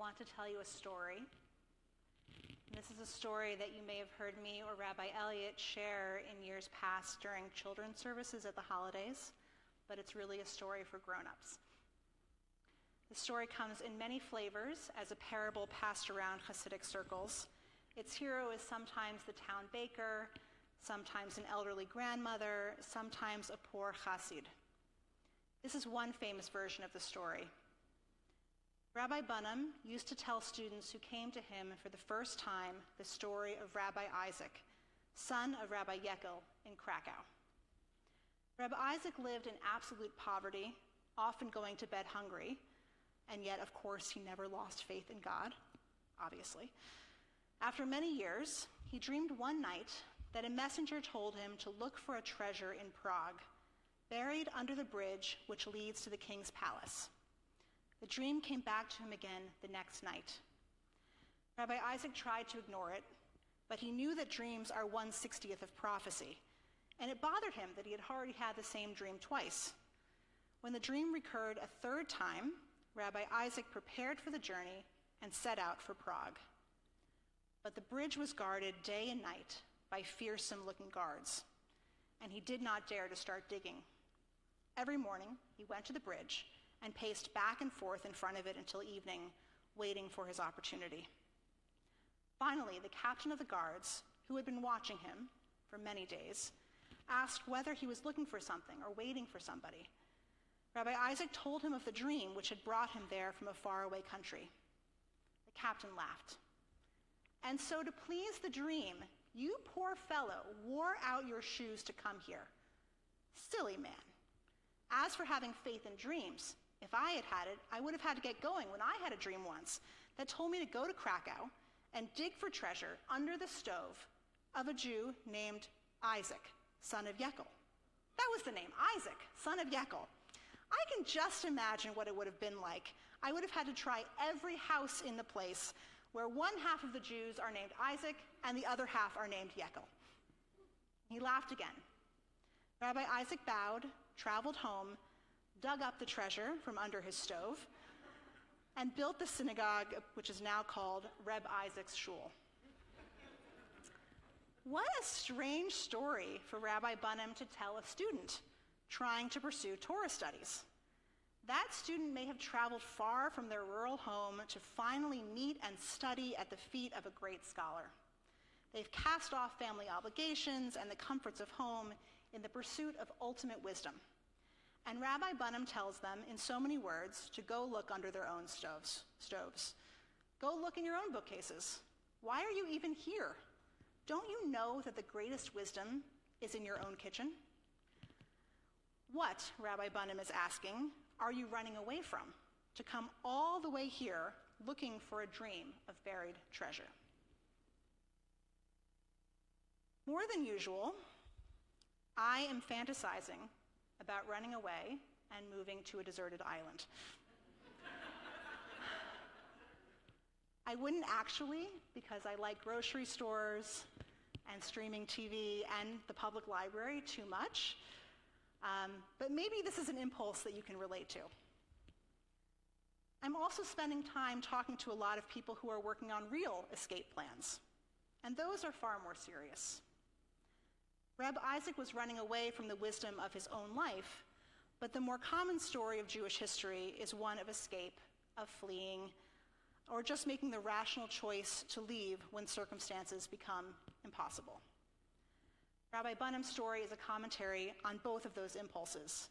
want to tell you a story. And this is a story that you may have heard me or Rabbi Elliott share in years past during children's services at the holidays, but it's really a story for grown-ups. The story comes in many flavors as a parable passed around Hasidic circles. Its hero is sometimes the town baker, sometimes an elderly grandmother, sometimes a poor chassid. This is one famous version of the story. Rabbi Bunham used to tell students who came to him for the first time the story of Rabbi Isaac, son of Rabbi Yekel in Krakow. Rabbi Isaac lived in absolute poverty, often going to bed hungry, and yet, of course, he never lost faith in God, obviously. After many years, he dreamed one night that a messenger told him to look for a treasure in Prague, buried under the bridge which leads to the king's palace. The dream came back to him again the next night. Rabbi Isaac tried to ignore it, but he knew that dreams are 1/60th of prophecy, and it bothered him that he had already had the same dream twice. When the dream recurred a third time, Rabbi Isaac prepared for the journey and set out for Prague. But the bridge was guarded day and night by fearsome-looking guards, and he did not dare to start digging. Every morning, he went to the bridge and paced back and forth in front of it until evening, waiting for his opportunity. Finally, the captain of the guards, who had been watching him for many days, asked whether he was looking for something or waiting for somebody. Rabbi Isaac told him of the dream which had brought him there from a faraway country. The captain laughed. "And so to please the dream, you poor fellow wore out your shoes to come here. Silly man. As for having faith in dreams, if I had had it, I would have had to get going when I had a dream once that told me to go to Krakow and dig for treasure under the stove of a Jew named Isaac, son of Yekel." That was the name, Isaac, son of Yekel. I can just imagine what it would have been like. I would have had to try every house in the place where one half of the Jews are named Isaac and the other half are named Yekel. He laughed again. Rabbi Isaac bowed, traveled home, dug up the treasure from under his stove, and built the synagogue, which is now called Reb Isaac's Shul. What a strange story for Rabbi Bunham to tell a student trying to pursue Torah studies. That student may have traveled far from their rural home to finally meet and study at the feet of a great scholar. They've cast off family obligations and the comforts of home in the pursuit of ultimate wisdom. And Rabbi Bunham tells them in so many words to go look under their own stoves. Go look in your own bookcases. Why are you even here? Don't you know that the greatest wisdom is in your own kitchen? What, Rabbi Bunham is asking, are you running away from to come all the way here looking for a dream of buried treasure? More than usual, I am fantasizing about running away and moving to a deserted island. I wouldn't actually, because I like grocery stores and streaming TV and the public library too much, but maybe this is an impulse that you can relate to. I'm also spending time talking to a lot of people who are working on real escape plans, and those are far more serious. Reb Isaac was running away from the wisdom of his own life, but the more common story of Jewish history is one of escape, of fleeing, or just making the rational choice to leave when circumstances become impossible. Rabbi Bunham's story is a commentary on both of those impulses,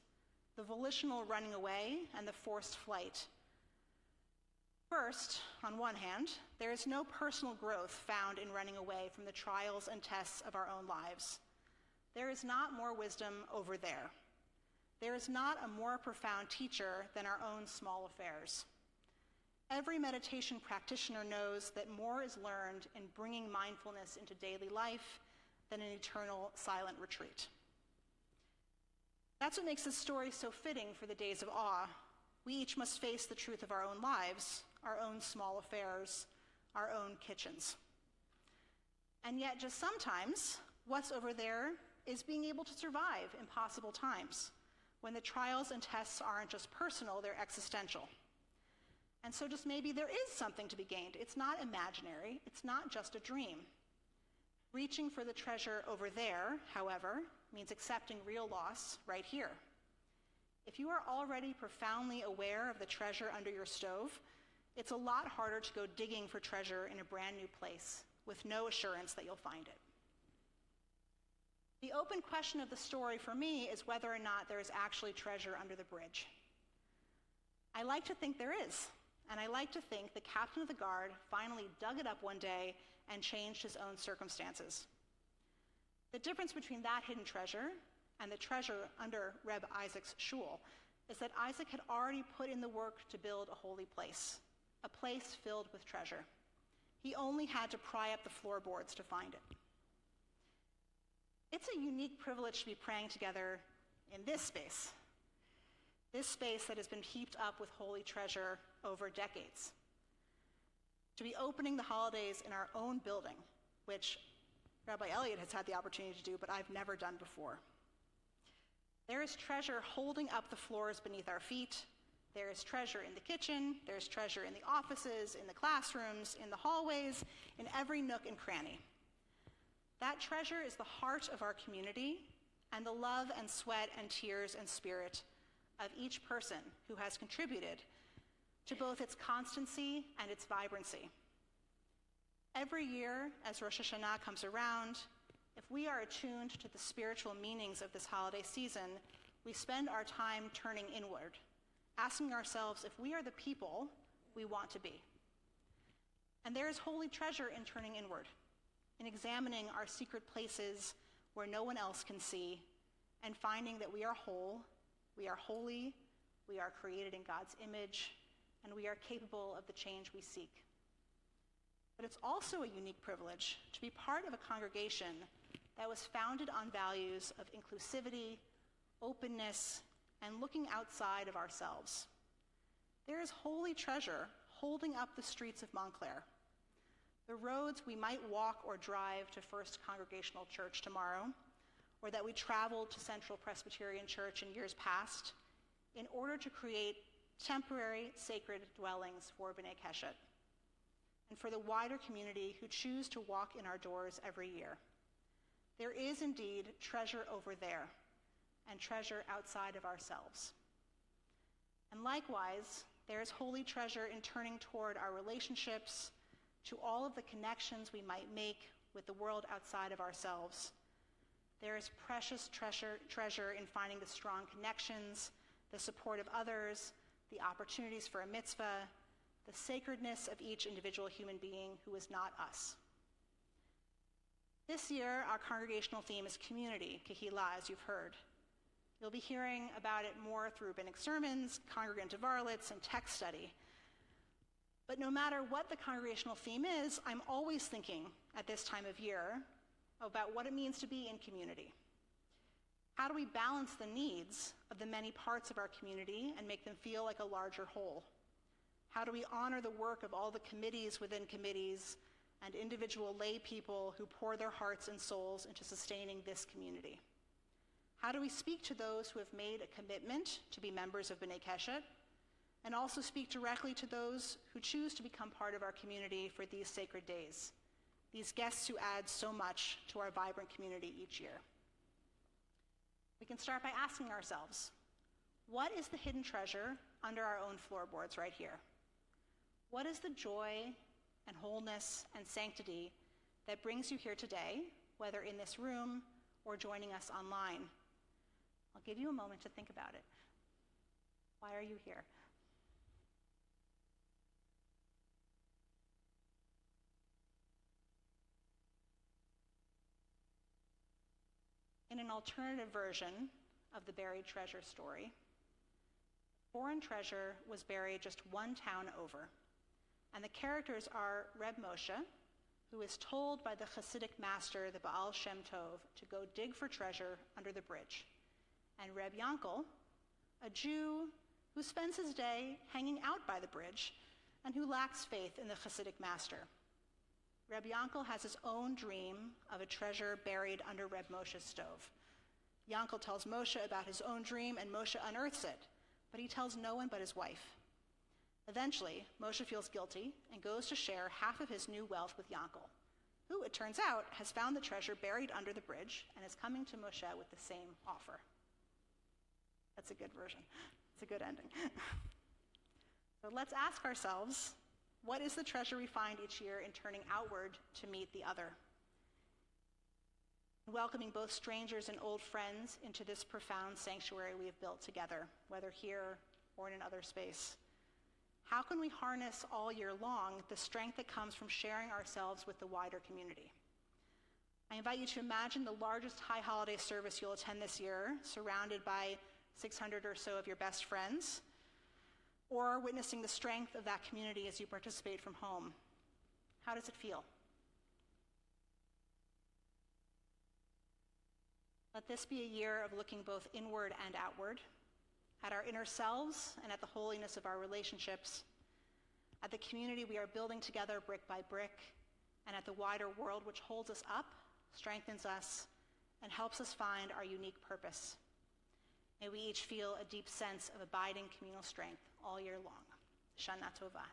the volitional running away and the forced flight. First, on one hand, there is no personal growth found in running away from the trials and tests of our own lives. There is not more wisdom over there. There is not a more profound teacher than our own small affairs. Every meditation practitioner knows that more is learned in bringing mindfulness into daily life than an eternal silent retreat. That's what makes this story so fitting for the days of awe. We each must face the truth of our own lives, our own small affairs, our own kitchens. And yet, just sometimes, what's over there is being able to survive impossible times, when the trials and tests aren't just personal, they're existential. And so just maybe there is something to be gained. It's not imaginary. It's not just a dream. Reaching for the treasure over there, however, means accepting real loss right here. If you are already profoundly aware of the treasure under your stove, it's a lot harder to go digging for treasure in a brand new place with no assurance that you'll find it. The open question of the story for me is whether or not there is actually treasure under the bridge. I like to think there is, and I like to think the captain of the guard finally dug it up one day and changed his own circumstances. The difference between that hidden treasure and the treasure under Reb Isaac's shul is that Isaac had already put in the work to build a holy place, a place filled with treasure. He only had to pry up the floorboards to find it. It's a unique privilege to be praying together in this space that has been heaped up with holy treasure over decades. To be opening the holidays in our own building, which Rabbi Elliott has had the opportunity to do, but I've never done before. There is treasure holding up the floors beneath our feet. There is treasure in the kitchen. There's treasure in the offices, in the classrooms, in the hallways, in every nook and cranny. That treasure is the heart of our community and the love and sweat and tears and spirit of each person who has contributed to both its constancy and its vibrancy. Every year, as Rosh Hashanah comes around, if we are attuned to the spiritual meanings of this holiday season, we spend our time turning inward, asking ourselves if we are the people we want to be. And there is holy treasure in turning inward, in examining our secret places where no one else can see, and finding that we are whole, we are holy, we are created in God's image, and we are capable of the change we seek. But it's also a unique privilege to be part of a congregation that was founded on values of inclusivity, openness, and looking outside of ourselves. There is holy treasure holding up the streets of Montclair, the roads we might walk or drive to First Congregational Church tomorrow, or that we traveled to Central Presbyterian Church in years past, in order to create temporary sacred dwellings for B'nai Keshet, and for the wider community who choose to walk in our doors every year. There is indeed treasure over there, and treasure outside of ourselves. And likewise, there is holy treasure in turning toward our relationships, to all of the connections we might make with the world outside of ourselves. There is precious treasure in finding the strong connections, the support of others, the opportunities for a mitzvah, the sacredness of each individual human being who is not us. This year, our congregational theme is community, Kehillah, as you've heard. You'll be hearing about it more through rabbinic sermons, congregant varlets, and text study. But no matter what the congregational theme is, I'm always thinking at this time of year about what it means to be in community. How do we balance the needs of the many parts of our community and make them feel like a larger whole? How do we honor the work of all the committees within committees and individual lay people who pour their hearts and souls into sustaining this community? How do we speak to those who have made a commitment to be members of B'nai Keshet, and also speak directly to those who choose to become part of our community for these sacred days, these guests who add so much to our vibrant community each year? We can start by asking ourselves, what is the hidden treasure under our own floorboards right here? What is the joy and wholeness and sanctity that brings you here today, whether in this room or joining us online? I'll give you a moment to think about it. Why are you here? In an alternative version of the buried treasure story, foreign treasure was buried just one town over, and the characters are Reb Moshe, who is told by the Hasidic master, the Baal Shem Tov, to go dig for treasure under the bridge, and Reb Yankel, a Jew who spends his day hanging out by the bridge and who lacks faith in the Hasidic master. Reb Yankel has his own dream of a treasure buried under Reb Moshe's stove. Yankel tells Moshe about his own dream, and Moshe unearths it, but he tells no one but his wife. Eventually, Moshe feels guilty and goes to share half of his new wealth with Yankel, who, it turns out, has found the treasure buried under the bridge and is coming to Moshe with the same offer. That's a good version. It's a good ending. So let's ask ourselves, what is the treasure we find each year in turning outward to meet the other? Welcoming both strangers and old friends into this profound sanctuary we have built together, whether here or in another space. How can we harness all year long the strength that comes from sharing ourselves with the wider community? I invite you to imagine the largest high holiday service you'll attend this year, surrounded by 600 or so of your best friends, or witnessing the strength of that community as you participate from home. How does it feel? Let this be a year of looking both inward and outward, at our inner selves and at the holiness of our relationships, at the community we are building together brick by brick, and at the wider world which holds us up, strengthens us, and helps us find our unique purpose. May we each feel a deep sense of abiding communal strength all year long. Shana Tova.